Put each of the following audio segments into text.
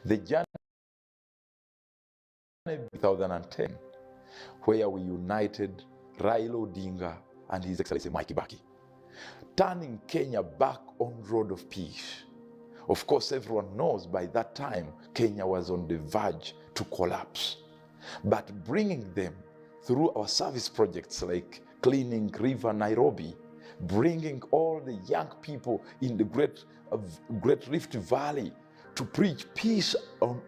The January 2010, where we united Raila Odinga and His Excellency Mwai Kibaki, turning Kenya back on road of peace. Of course, everyone knows by that time, Kenya was on the verge to collapse. But bringing them through our service projects like cleaning River Nairobi, bringing all the young people in the Great Rift Valley to preach peace on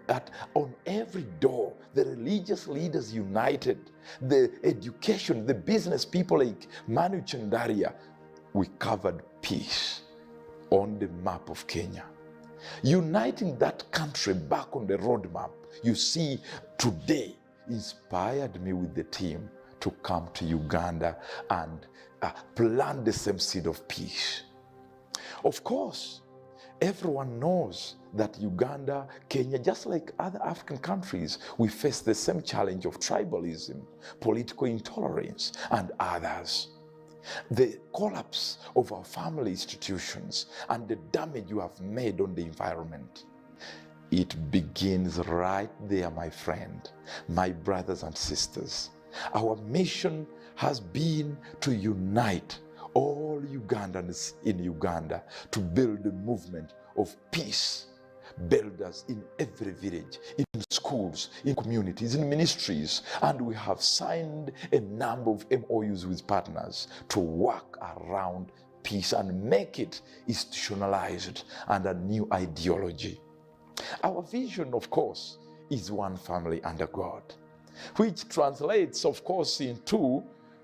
every door, the religious leaders united, the education, the business people like Manu Chandaria, we covered peace on the map of Kenya. Uniting that country back on the roadmap, you see, today inspired me with the team to come to Uganda and plant the same seed of peace. Of course, everyone knows that Uganda, Kenya, just like other African countries, we face the same challenge of tribalism, political intolerance, and others. The collapse of our family institutions and the damage you have made on the environment. It begins right there, my friend, my brothers and sisters. Our mission has been to unite all Ugandans in Uganda to build a movement of peace. Builders in every village, in schools, in communities, in ministries, and we have signed a number of MOUs with partners to work around peace and make it institutionalized and a new ideology. Our vision, of course, is one family under God, which translates, of course, into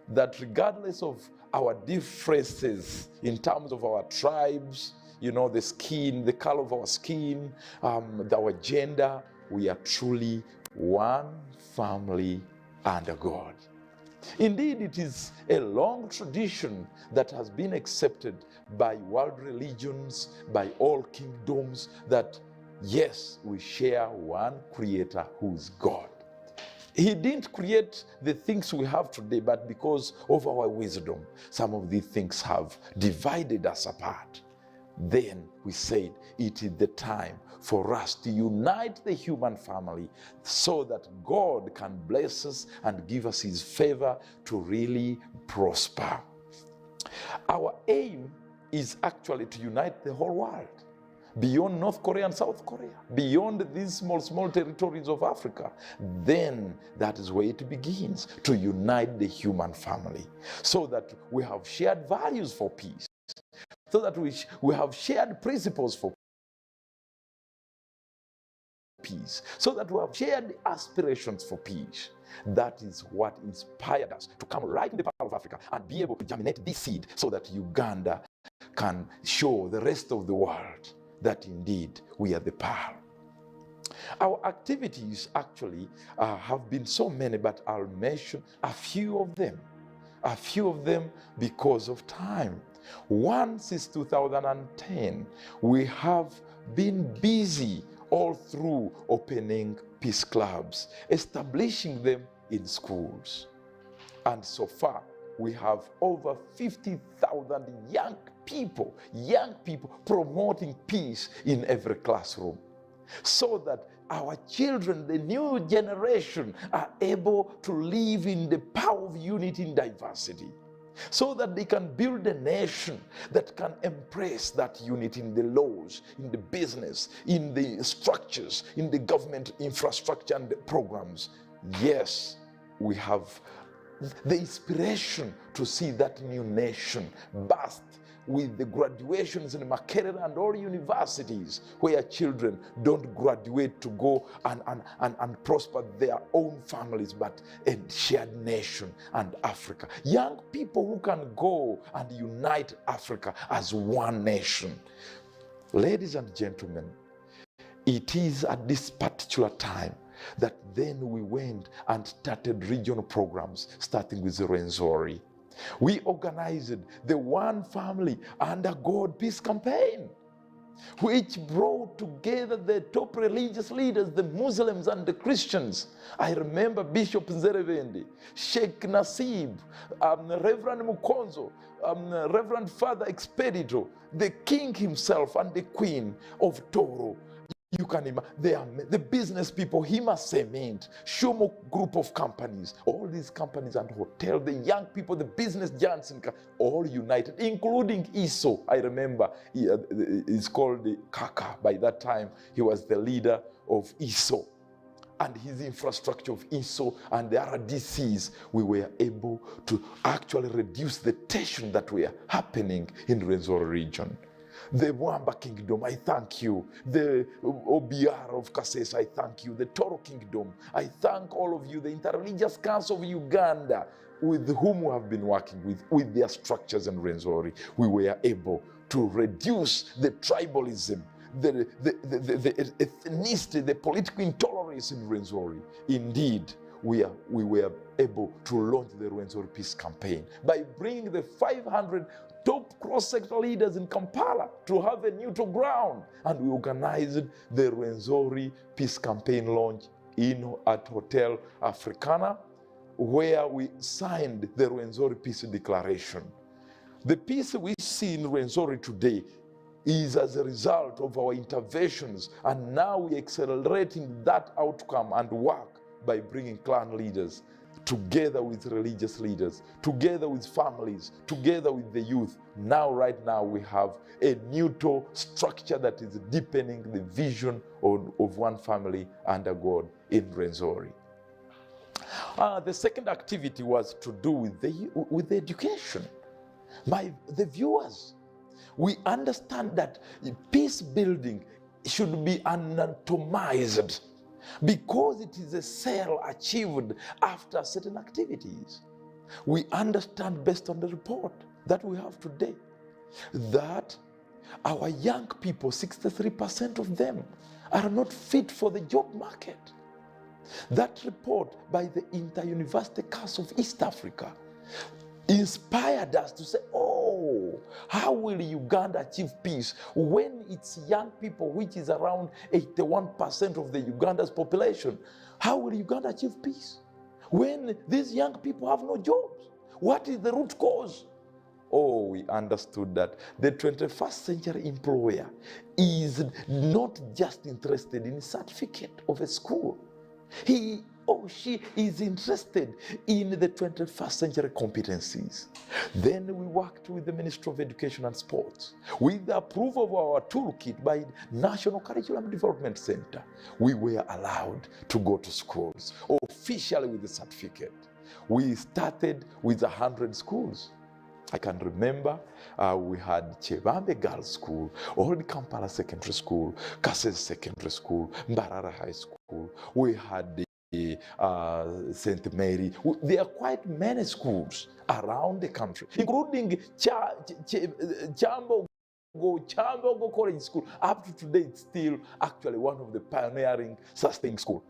that regardless of our differences in terms of our tribes, you know, the skin, the color of our skin, our gender, we are truly one family under God. Indeed, it is a long tradition that has been accepted by world religions, by all kingdoms, that yes, we share one creator who is God. He didn't create the things we have today, but because of our wisdom, some of these things have divided us apart. Then we said it is the time for us to unite the human family so that God can bless us and give us His favor to really prosper. Our aim is actually to unite the whole world, beyond North Korea and South Korea, beyond these small territories of Africa. Then that is where it begins, to unite the human family so that we have shared values for peace, so that we have shared principles for peace, so that we have shared aspirations for peace. That is what inspired us to come right in the power of Africa and be able to germinate this seed so that Uganda can show the rest of the world that indeed we are the pearl. Our activities actually have been so many, but I'll mention a few of them because of time. One, since 2010, we have been busy all through opening peace clubs, establishing them in schools. And so far, we have over 50,000 young people promoting peace in every classroom, so that our children, the new generation, are able to live in the power of unity in diversity, so that they can build a nation that can embrace that unity in the laws, in the business, in the structures, in the government infrastructure and the programs. Yes, we have the inspiration to see that new nation burst with the graduations in Makerere and all universities, where children don't graduate to go and prosper their own families, but a shared nation and Africa. Young people who can go and unite Africa as one nation. Ladies and gentlemen, it is at this particular time that then we went and started regional programs, starting with Rwenzori. We organized the One Family Under God Peace Campaign, which brought together the top religious leaders, the Muslims and the Christians. I remember Bishop Nzerevendi, Sheikh Nasib, Reverend Mukonzo, Reverend Father Expedito, the King himself and the Queen of Toro, You can imagine, the business people, Hima Cement, Shumo group of companies, all these companies and hotels, the young people, the business giants, all united, including ISO. I remember it's called the Kaka. By that time, he was the leader of ISO. And his infrastructure of ISO and the RDCs, we were able to actually reduce the tension that were happening in the Rwenzori region. The Wamba Kingdom, I thank you. The OBR of Kasese, I thank you. The Toro Kingdom, I thank all of you. The Interreligious Council of Uganda, with whom we have been working with their structures in Rwenzori, we were able to reduce the tribalism, the ethnicity, the political intolerance in Rwenzori. Indeed, we were able to launch the Rwenzori Peace Campaign by bringing the 500 top cross-sector leaders in Kampala to have a neutral ground. And we organized the Rwenzori Peace Campaign launch at Hotel Africana, where we signed the Rwenzori Peace Declaration. The peace we see in Rwenzori today is as a result of our interventions, and now we're accelerating that outcome and work by bringing clan leaders together with religious leaders, together with families, together with the youth. Now, right now, we have a neutral structure that is deepening the vision of one family under God in Rwenzori. The second activity was to do with the education. The viewers, we understand that peace building should be anatomized, because it is a cell achieved after certain activities. We understand, based on the report that we have today, that our young people, 63% of them, are not fit for the job market. That report by the Inter-University Council of East Africa inspired us to say, oh, how will Uganda achieve peace when its young people, which is around 81% of the Uganda's population, how will Uganda achieve peace when these young people have no jobs? What is the root cause? Oh, we understood that the 21st century employer is not just interested in a certificate of a school. He or she is interested in the 21st century competencies. Then we worked with the Ministry of Education and Sports. With the approval of our toolkit by National Curriculum Development Center, we were allowed to go to schools officially with the certificate. We started with 100 schools. I can remember we had Chebambe Girls School, Old Kampala Secondary School, Kasese Secondary School, Mbarara High School. We had the St. Mary. There are quite many schools around the country, including Chambogo College School. Up to today, it's still actually one of the pioneering sustained schools.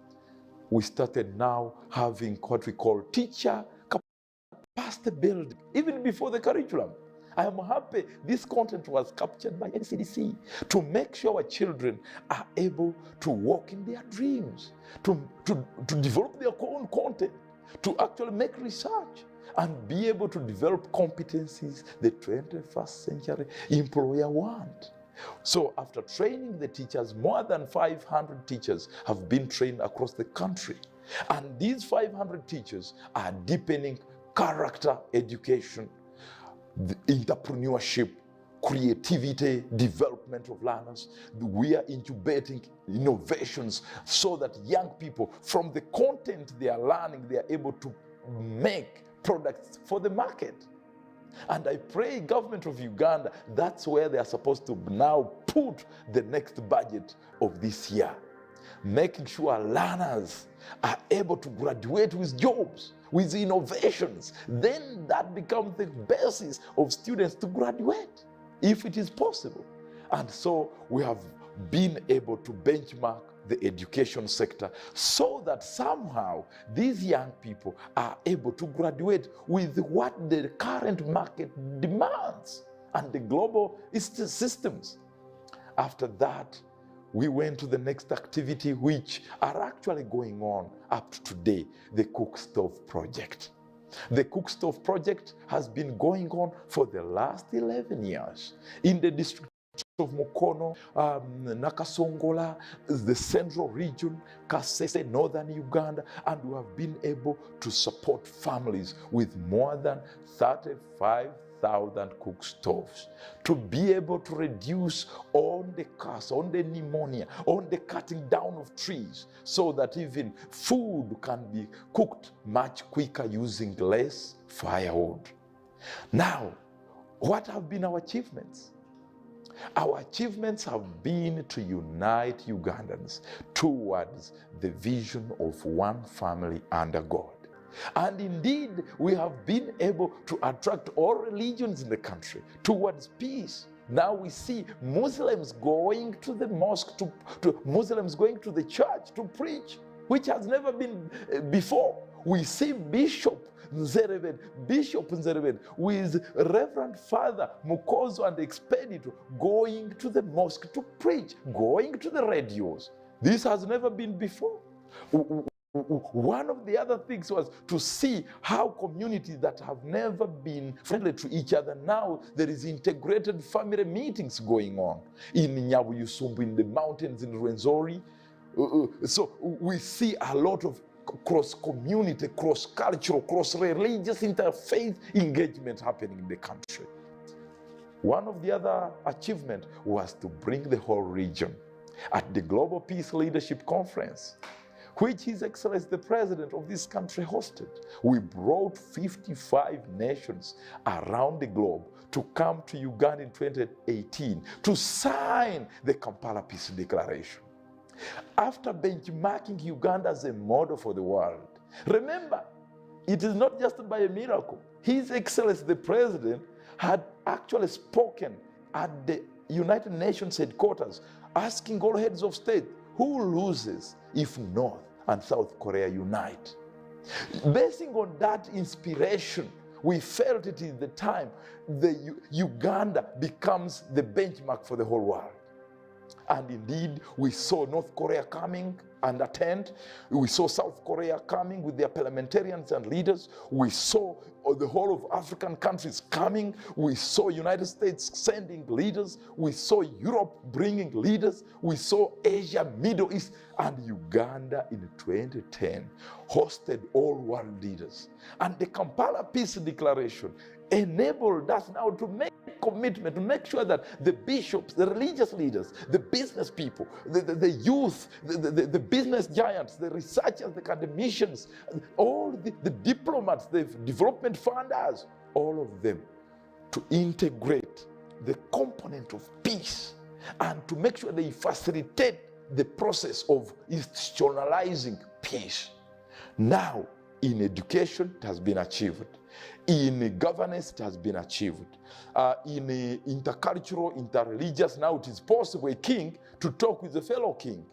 We started now having what we call teacher capacity building, even before the curriculum. I am happy this content was captured by NCDC to make sure our children are able to walk in their dreams, to develop their own content, to actually make research, and be able to develop competencies the 21st century employer want. So after training the teachers, more than 500 teachers have been trained across the country. And these 500 teachers are deepening character education, the entrepreneurship, creativity, development of learners. We are incubating innovations so that young people, from the content they are learning, they are able to make products for the market. And I pray government of Uganda, that's where they are supposed to now put the next budget of this year, making sure learners are able to graduate with jobs, with innovations. Then that becomes the basis of students to graduate, if it is possible. And so we have been able to benchmark the education sector so that somehow these young people are able to graduate with what the current market demands and the global systems. After that, we went to the next activity, which are actually going on up to today, the Cook Stove Project. The Cook Stove Project has been going on for the last 11 years in the district of Mukono, Nakasongola, the central region, Kasese, northern Uganda, and we have been able to support families with more than 35,000 cook stoves to be able to reduce on the cost, on the pneumonia, on the cutting down of trees, so that even food can be cooked much quicker using less firewood. Now, what have been our achievements? Our achievements have been to unite Ugandans towards the vision of one family under God. And indeed, we have been able to attract all religions in the country towards peace. Now we see Muslims going to the mosque, Muslims going to the church to preach, which has never been before. We see Bishop Nzereben with Reverend Father Mukozo and Expedito going to the mosque to preach, going to the radios. This has never been before. One of the other things was to see how communities that have never been friendly to each other, now there is integrated family meetings going on in Nyabuyusumbu, in the mountains in Rwenzori. So we see a lot of cross-community, cross-cultural, cross-religious, interfaith engagement happening in the country. One of the other achievements was to bring the whole region at the Global Peace Leadership Conference, which His Excellency the President of this country hosted. We brought 55 nations around the globe to come to Uganda in 2018 to sign the Kampala Peace Declaration. After benchmarking Uganda as a model for the world, remember, it is not just by a miracle. His Excellency the President had actually spoken at the United Nations headquarters, asking all heads of state, who loses if North and South Korea unite? Basing on that inspiration, we felt it is the time Uganda becomes the benchmark for the whole world. And indeed, we saw North Korea coming and attend. We saw South Korea coming with their parliamentarians and leaders. We saw the whole of African countries coming. We saw United States sending leaders. We saw Europe bringing leaders. We saw Asia, Middle East, and Uganda in 2010 hosted all world leaders. And the Kampala Peace Declaration enabled us now to make commitment, to make sure that the bishops, the religious leaders, the business people, the youth, the business giants, the researchers, the academicians, all the diplomats, the development funders, all of them to integrate the component of peace and to make sure they facilitate the process of institutionalizing peace. Now, in education, it has been achieved. In governance, it has been achieved. In intercultural, interreligious, now it is possible a king to talk with a fellow king,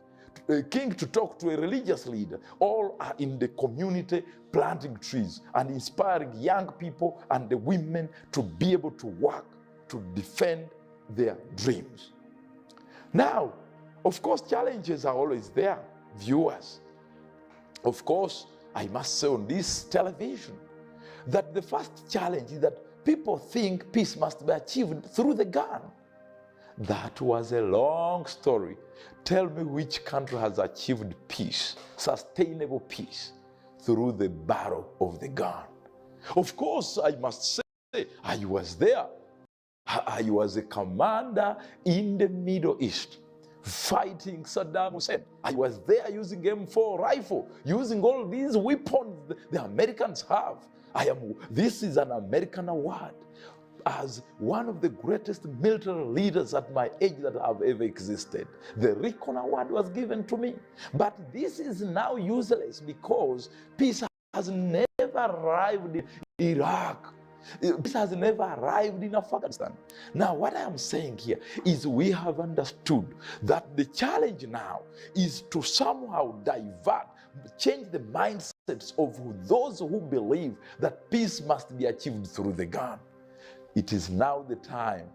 a king to talk to a religious leader. All are in the community planting trees and inspiring young people and the women to be able to work, to defend their dreams. Now, of course, challenges are always there, viewers. Of course, I must say on this television that the first challenge is that people think peace must be achieved through the gun. That was a long story. Tell me which country has achieved peace, sustainable peace, through the barrel of the gun. Of course, I must say, I was there. I was a commander in the Middle East, fighting Saddam Hussein. I was there using M4 rifle, using all these weapons the Americans have. This is an American award as one of the greatest military leaders at my age that have ever existed. The Recon Award was given to me. But this is now useless because peace has never arrived in Iraq. Peace has never arrived in Afghanistan. Now, what I am saying here is we have understood that the challenge now is to somehow divert, change the mindsets of those who believe that peace must be achieved through the gun. It is now the time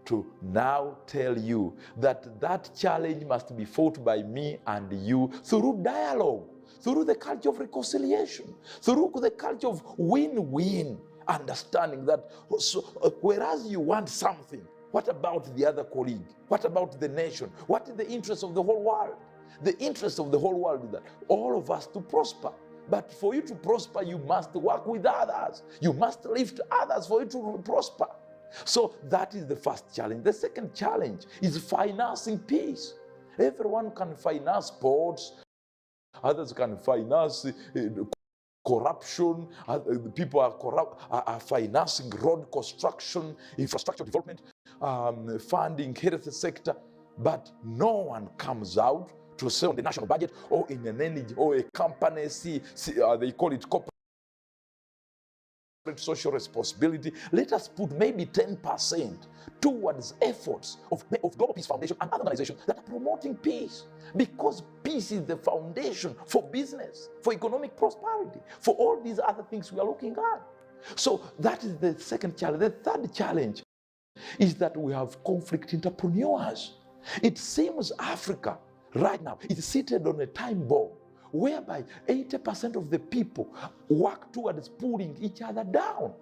to now tell you that that challenge must be fought by me and you through dialogue, through the culture of reconciliation, through the culture of win-win, understanding that whereas you want something, What about the other colleague? What about the nation? What is the interest of the whole world? The interest of the whole world is that all of us to prosper. But for you to prosper, you must work with others. You must lift others for you to prosper. So that is the first challenge. The second challenge is financing peace. Everyone can finance sports. Others can finance corruption. People are financing road construction, infrastructure development, funding health sector. But no one comes out to say on the national budget or in an energy or a company, they call it corporate social responsibility. Let us put maybe 10% towards efforts of Global Peace Foundation and other organizations that are promoting peace, because peace is the foundation for business, for economic prosperity, for all these other things we are looking at. So that is the second challenge. The third challenge is that we have conflict entrepreneurs. It seems Africa right now is seated on a time bomb whereby 80% of the people work towards pulling each other down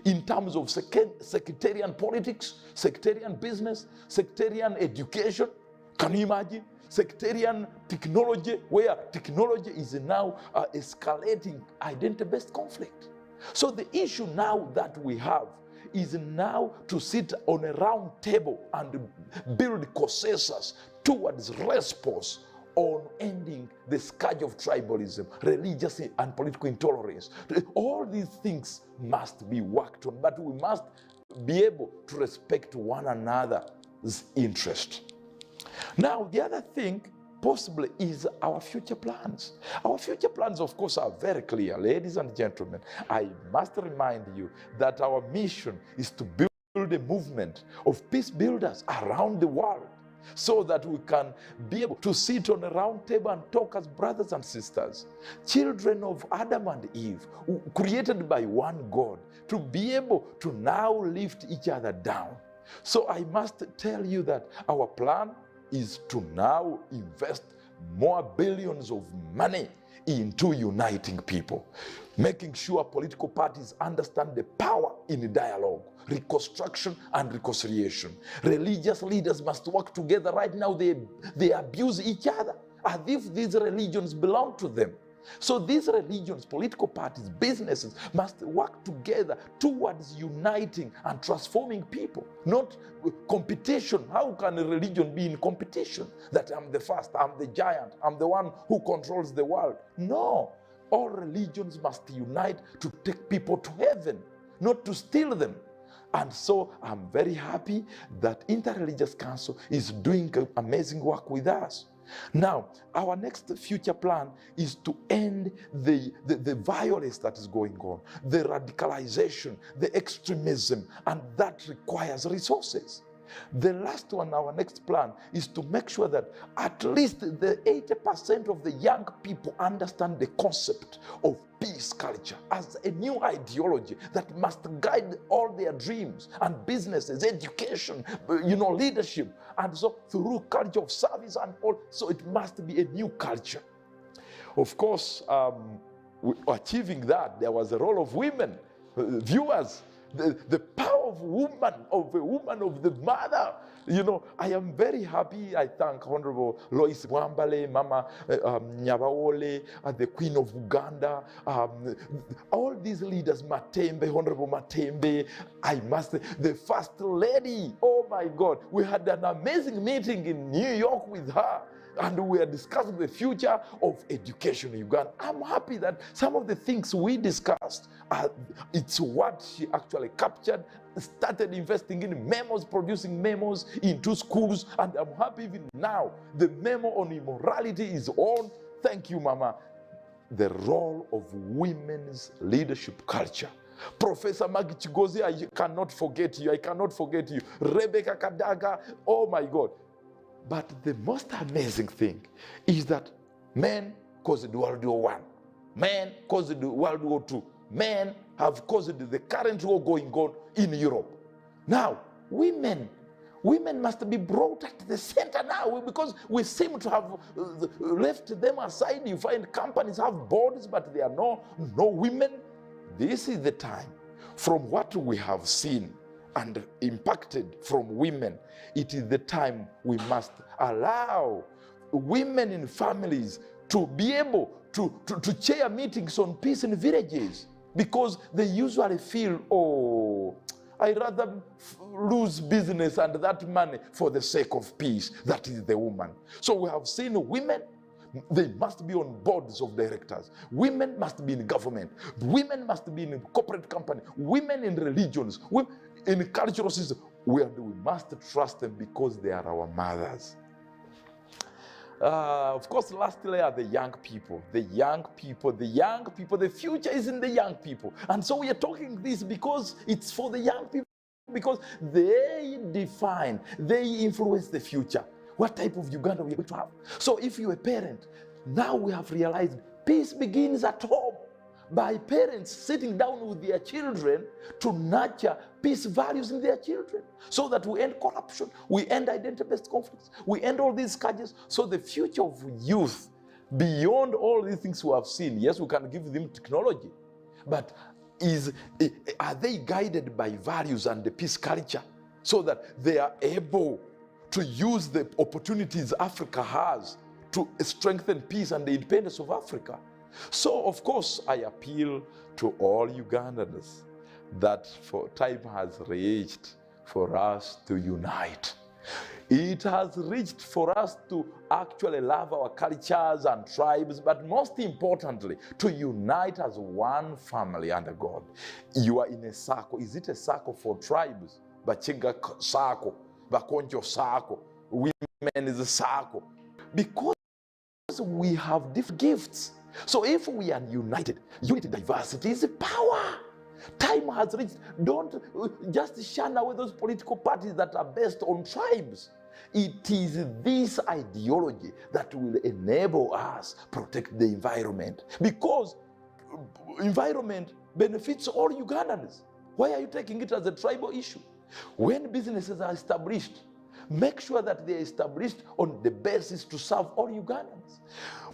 in terms of sectarian politics, sectarian business, sectarian education. Can you imagine? Sectarian technology, where technology is now escalating identity-based conflict. So the issue now that we have is now to sit on a round table and build consensus towards response on ending the scourge of tribalism, religious and political intolerance. All these things must be worked on, but we must be able to respect one another's interest. Now, the other thing possibly is our future plans. Our future plans, of course, are very clear. Ladies and gentlemen, I must remind you that our mission is to build a movement of peace builders around the world, so that we can be able to sit on a round table and talk as brothers and sisters, children of Adam and Eve, created by one God, to be able to now lift each other down. So I must tell you that our plan is to now invest more billions of money into uniting people, making sure political parties understand the power in dialogue, reconstruction and reconciliation. Religious leaders must work together. Right now they abuse each other as if these religions belong to them. So these religions, political parties, businesses must work together towards uniting and transforming people, not competition. How can a religion be in competition? That I'm the first, I'm the giant, I'm the one who controls the world. No, all religions must unite to take people to heaven, not to steal them. And so I'm very happy that Interreligious Council is doing amazing work with us. Now, our next future plan is to end the violence that is going on, the radicalization, the extremism, and that requires resources. The last one, our next plan, is to make sure that at least the 80% of the young people understand the concept of peace culture as a new ideology that must guide all their dreams and businesses, education, leadership, and so through culture of service and all. So it must be a new culture. Of course, achieving that, there was a role of women, viewers. The power of a woman, of the mother. I am very happy. I thank Honorable Lois Mwambale, Mama Nyabaole, the Queen of Uganda, all these leaders, Matembe, Honorable Matembe, the First Lady. Oh my God, we had an amazing meeting in New York with her, and we are discussing the future of education in Uganda. I'm happy that some of the things we discussed, it's what she actually captured, started investing in memos, producing memos into schools, and I'm happy even now the memo on immorality is on. Thank you, Mama. The role of women's leadership culture. Professor Maggie Chigozi, I cannot forget you. Rebecca Kadaga, oh my God. But the most amazing thing is that men caused World War I. Men caused World War II. Men have caused the current war going on in Europe. Now, women must be brought at the center now, because we seem to have left them aside. You find companies have boards, but there are no women. This is the time. From what we have seen and impacted from women, it is the time we must allow women in families to be able to chair meetings on peace in villages, because they usually feel, oh, I rather lose business and that money for the sake of peace. That is the woman. So we have seen women, they must be on boards of directors. Women must be in government. Women must be in corporate company. Women in religions, women in cultural systems. We must trust them because they are our mothers. Of course, lastly are the young people. The young people, the future is in the young people. And so we are talking this because it's for the young people, because they define, they influence the future. What type of Uganda we are going to have. So if you're a parent, now we have realized peace begins at home, by parents sitting down with their children to nurture peace values in their children, so that we end corruption, we end identity-based conflicts, we end all these scourges. So the future of youth, beyond all these things we have seen, yes, we can give them technology, but are they guided by values and the peace culture, so that they are able to use the opportunities Africa has to strengthen peace and the independence of Africa? So, of course, I appeal to all Ugandans that time has reached for us to unite. It has reached for us to actually love our cultures and tribes, but most importantly, to unite as one family under God. You are in a circle. Is it a circle for tribes? Bachinga circle, Bakonjo circle, women is a circle. Because we have different gifts. So if we are united, unity, diversity is power. Time has reached. Don't just shun away those political parties that are based on tribes. It is this ideology that will enable us protect the environment, because environment benefits all Ugandans. Why are you taking it as a tribal issue? When businesses are established, make sure that they are established on the basis to serve all Ugandans.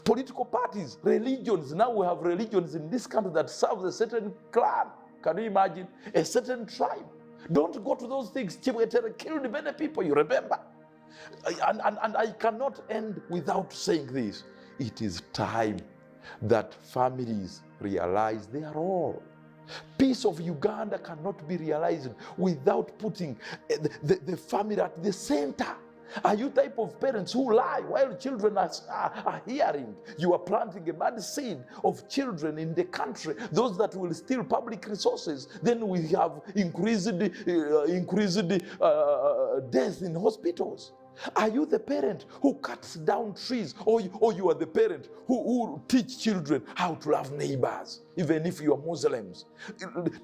Political parties, religions, now we have religions in this country that serve a certain clan. Can you imagine? A certain tribe. Don't go to those things. Chiwetere killed many people, you remember? And I cannot end without saying this. It is time that families realize their role. Peace of Uganda cannot be realized without putting the family at the center. Are you type of parents who lie while children are hearing? You are planting a bad seed of children in the country, those that will steal public resources. Then we have increased deaths in hospitals. Are you the parent who cuts down trees, or you are the parent who teach children how to love neighbors, even if you are Muslims?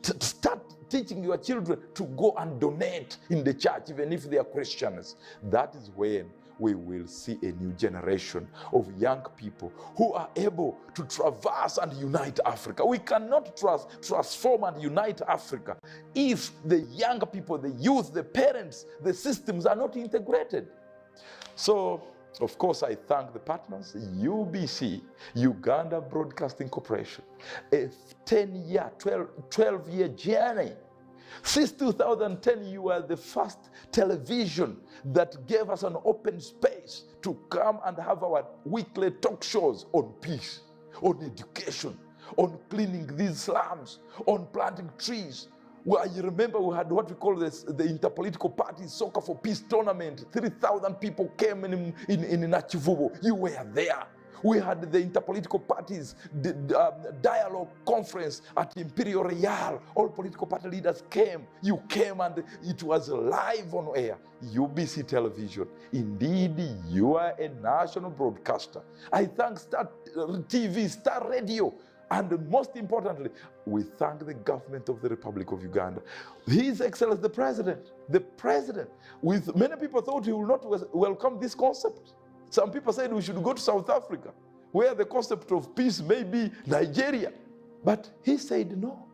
Start teaching your children to go and donate in the church, even if they are Christians. That is when we will see a new generation of young people who are able to traverse and unite Africa. We cannot transform and unite Africa if the young people, the youth, the parents, the systems are not integrated. So, of course, I thank the partners, UBC, Uganda Broadcasting Corporation, a 10-year, 12-year journey. Since 2010, you are the first television that gave us an open space to come and have our weekly talk shows on peace, on education, on cleaning these slums, on planting trees. Well, you remember we had what we call the interpolitical parties soccer for peace tournament. 3,000 people came in Nachivubo. You were there. We had the interpolitical parties dialogue conference at Imperial Real. All political party leaders came. You came and it was live on air. UBC Television. Indeed, you are a national broadcaster. I thank Star TV, Star Radio. And most importantly, we thank the government of the Republic of Uganda. His Excellency the President, with many people thought he will not welcome this concept. Some people said we should go to South Africa, where the concept of peace may be Nigeria. But he said, no,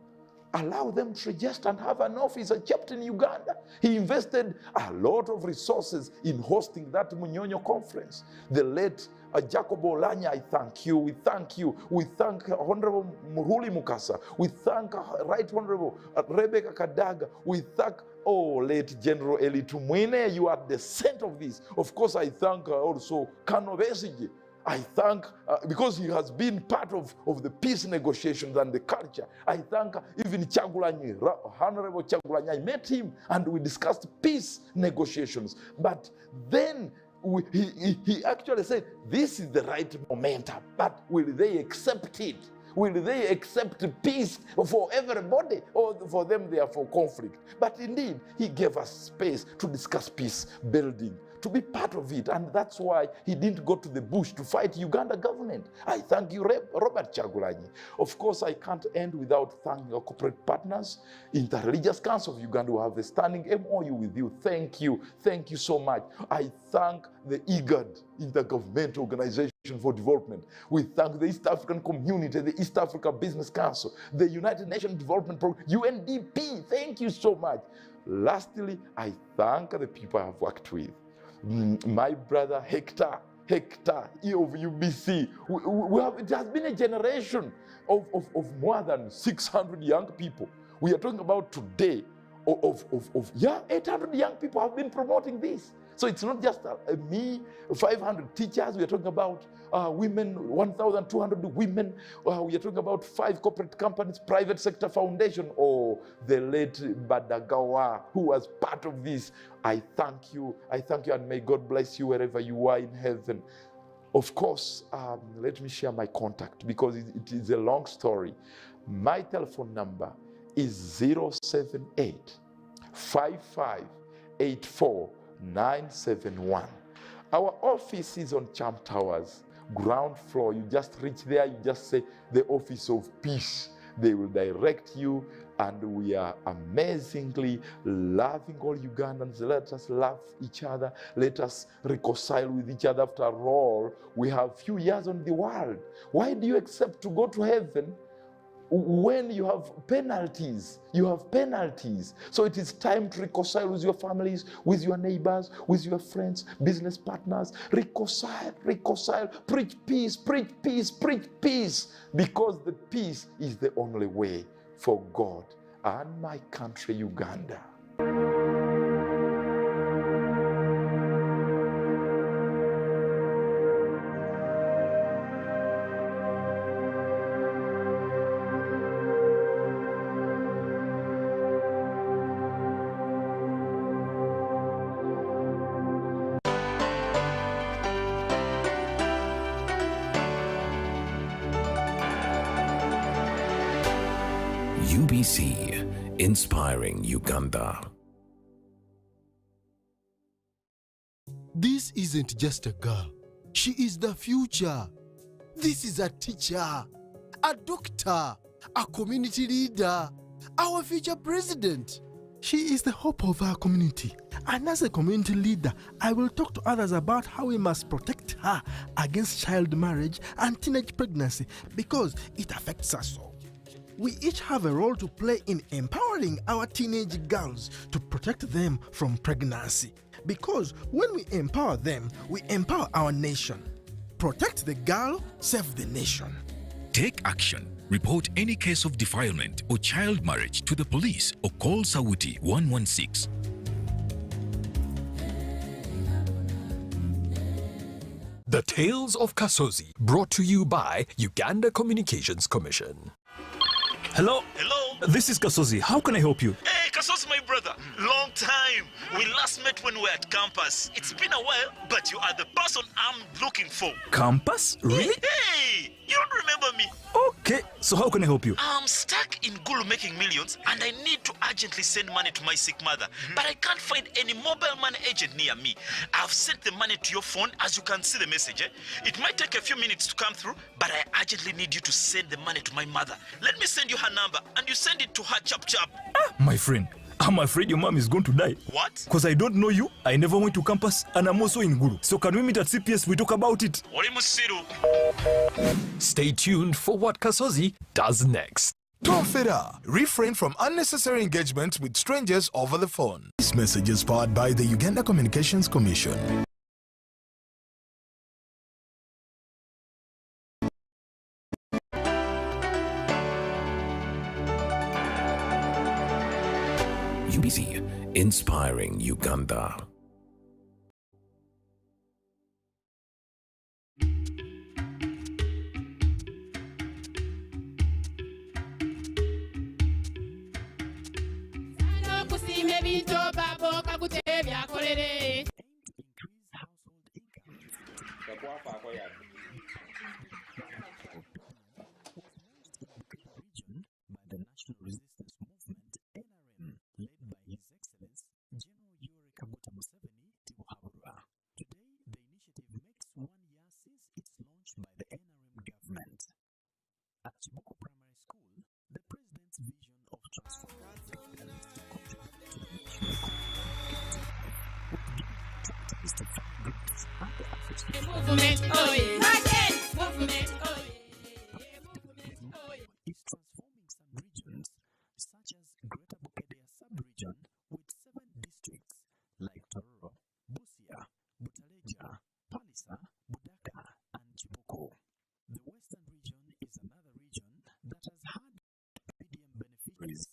allow them to register and have an office, a chapter in Uganda. He invested a lot of resources in hosting that Munyonyo conference. The late Jacob Olanya, I thank you. We thank you. We thank Honorable Muhuli Mukasa. We thank Right Honorable Rebecca Kadaga. We thank late General Eli Tumwine. You are at the center of this. Of course, I thank also Kano Besigye. I thank, because he has been part of the peace negotiations and the culture. I thank even Chagulanyi, Honorable Chagulanyi. I met him and we discussed peace negotiations. But then he actually said, this is the right momentum, but will they accept it? Will they accept peace for everybody, or for them they are for conflict? But indeed, he gave us space to discuss peace building, to be part of it. And that's why he didn't go to the bush to fight Uganda government. I thank you, Robert Chagulanyi. Of course, I can't end without thanking our corporate partners, Interreligious Council of Uganda, who have a standing MOU with you. Thank you. Thank you so much. I thank the IGAD, Intergovernmental Organization for Development. We thank the East African Community, the East Africa Business Council, the United Nations Development Program, UNDP. Thank you so much. Lastly, I thank the people I have worked with. My brother Hector of UBC. It has been a generation of more than 600 young people. We are talking about today of 800 young people have been promoting this. So it's not just me, 500 teachers. We are talking about women, 1,200 women. We are talking about 5 corporate companies, private sector foundation, or the late Badagawa, who was part of this. I thank you, and may God bless you wherever you are in heaven. Of course, let me share my contact, because it is a long story. My telephone number is 078 5584 971. Our office is on Charm Towers, ground floor. You just reach there, you just say the Office of Peace. They will direct you, and we are amazingly loving all Ugandans. Let us love each other. Let us reconcile with each other. After all, we have few years on the world. Why do you accept to go to heaven when you have penalties? You have penalties. So it is time to reconcile with your families, with your neighbors, with your friends, business partners. Reconcile, preach peace, preach peace, preach peace, because the peace is the only way for God and my country, Uganda. UBC, inspiring Uganda. This isn't just a girl. She is the future. This is a teacher, a doctor, a community leader, our future president. She is the hope of our community. And as a community leader, I will talk to others about how we must protect her against child marriage and teenage pregnancy, because it affects us all. We each have a role to play in empowering our teenage girls to protect them from pregnancy. Because when we empower them, we empower our nation. Protect the girl, save the nation. Take action. Report any case of defilement or child marriage to the police or call Sawuti 116. The Tales of Kasozi, brought to you by Uganda Communications Commission. Hello? Hello? This is Kasozi. How can I help you? Hey, Kasozi, my brother. Long time. We last met when we were at campus. It's been a while, but you are the person I'm looking for. Campus? Really? Hey, you don't remember me? Okay, so how can I help you? I'm stuck in Gulu making millions, and I need to urgently send money to my sick mother. But I can't find any mobile money agent near me. I've sent the money to your phone, as you can see the message. It might take a few minutes to come through, but I urgently need you to send the money to my mother. Let me send you her number, and you send it to her chap. My friend, I'm afraid your mom is going to die. What? Because I don't know you, I never went to campus, and I'm also in Gulu. So can we meet at CPS, we talk about it? Stay tuned for what Kasozi does next. Don't fiddle. Refrain from unnecessary engagement with strangers over the phone. This message is powered by the Uganda Communications Commission. UBC, inspiring Uganda. Movement, oh yeah. Movement, oh yeah. Is transforming some regions, such as Greater Bukedea sub-region, with 7 districts like Tororo, Busia, Butaleja, Palisa, Budaka, and Chiboko. The Western region is another region that has had PDM beneficiaries